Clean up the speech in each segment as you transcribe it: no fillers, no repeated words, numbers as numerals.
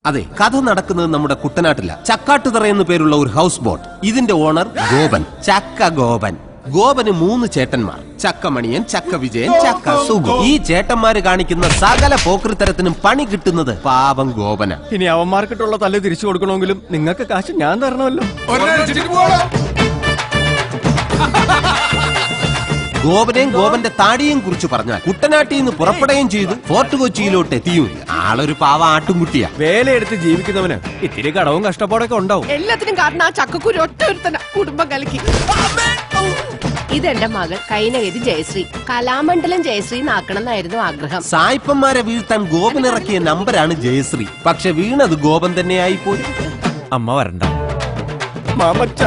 അതെ, കഥ നടക്കുന്നത് നമ്മുടെ കുട്ടനാട്ടില. ചക്കാട്ടുതറ എന്ന് പേരുള്ള ഒരു ഹൗസ് ബോട്ട്. ഇതിന്റെ ഓണർ ഗോപൻ, ചക്ക ഗോപൻ. ഗോപന് 3 ചേട്ടന്മാർ: ചക്കമണിയൻ, ചക്ക വിജയൻ, ചക്ക സുഗു. ഈ ചേട്ടന്മാര് കാണിക്കുന്ന സകല പോക്കൃത്തരത്തിനും പണി കിട്ടുന്നത് പാവം ഗോപന. ഇനി അവന്മാർക്കിട്ടുള്ള തല്ല് തിരിച്ചു കൊടുക്കണമെങ്കിലും നിങ്ങൾക്ക് കാശ് ഞാൻ തരണമല്ലോ. ഗോപനെയും ഗോപന്റെ താടിയെയും കുറിച്ച് പറഞ്ഞാൽ കുട്ടനാട്ടിൽ നിന്ന് പുറപ്പെടുകയും ചെയ്തു ഫോർട്ട് കൊച്ചിയിലോട്ട് എത്തിയുമില്ല. ആളൊരു പാവ ആട്ടുംകുട്ടിയാ. വേലയെടുത്ത് ജീവിക്കുന്നവന് ഇത്തിരി കടവും കഷ്ടപ്പാടൊക്കെ ഉണ്ടാവും. എല്ലാത്തിനും കാരണം ആ ചക്കക്കുരു ഒറ്റ ഒരുത്തന കുടുംബം കലക്കി. ഇതെന്റെ മകൾ കൈനഗിരി ജയശ്രീ. കലാമണ്ഡലം ജയശ്രീ എന്നാക്കണം എന്നായിരുന്നു ആഗ്രഹം. സായിപ്പന്മാരെ വീഴ്ത്താൻ ഗോപൻ ഇറക്കിയ നമ്പരാണ് ജയശ്രീ. പക്ഷെ വീണത് ഗോപൻ തന്നെയായി പോയി. അമ്മ വരണ്ട മാമച്ച.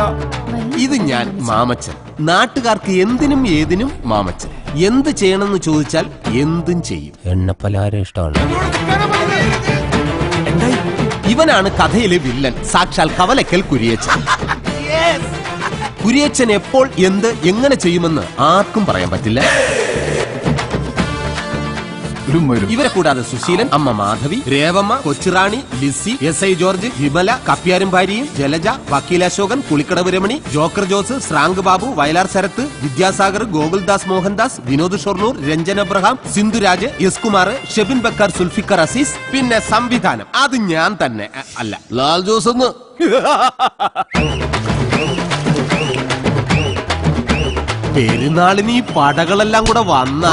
ഇത് ഞാൻ മാമച്ചൻ. നാട്ടുകാർക്ക് എന്തിനും ഏതിനും മാമച്ചൻ. എന്ത് ചെയ്യണമെന്ന് ചോദിച്ചാൽ എന്തും ചെയ്യും. എണ്ണപ്പലഹാരം ഇഷ്ടമാണ്. ഇവനാണ് കഥയിലെ വില്ലൻ, സാക്ഷാൽ കവലക്കൽ കുരിയച്ചൻ. കുരിയച്ചൻ എപ്പോൾ എന്ത് എങ്ങനെ ചെയ്യുമെന്ന് ആർക്കും പറയാൻ പറ്റില്ല. ഇവരെ കൂടാതെ സുശീലൻ, അമ്മ Madhavi, Revamma, Kochurani, Lissy, S I George, Vimala, കപ്പ്യാരും ഭാര്യയും, ജലജ, വക്കീൽ അശോകൻ, കുളിക്കടവ് രമണി, ജോക്കർ ജോസ്, ശ്രാങ്ക് ബാബു, വയലാർ ശരത്ത്, വിദ്യാസാഗർ, ഗോകുൽദാസ് മോഹൻദാസ്, വിനോദ് ഷൊർണൂർ, രഞ്ജൻ അബ്രഹാം, സിന്ധുരാജ്, എസ് കുമാർ, ഷെബിൻ ബക്കർ, സുൽഫിക്കർ അസീസ്. പിന്നെ സംവിധാനം അത് ഞാൻ തന്നെ. അല്ല, ലാൽ ജോസ് ഒന്ന്. പെരുന്നാളിന് ഈ പടകളെല്ലാം കൂടെ വന്ന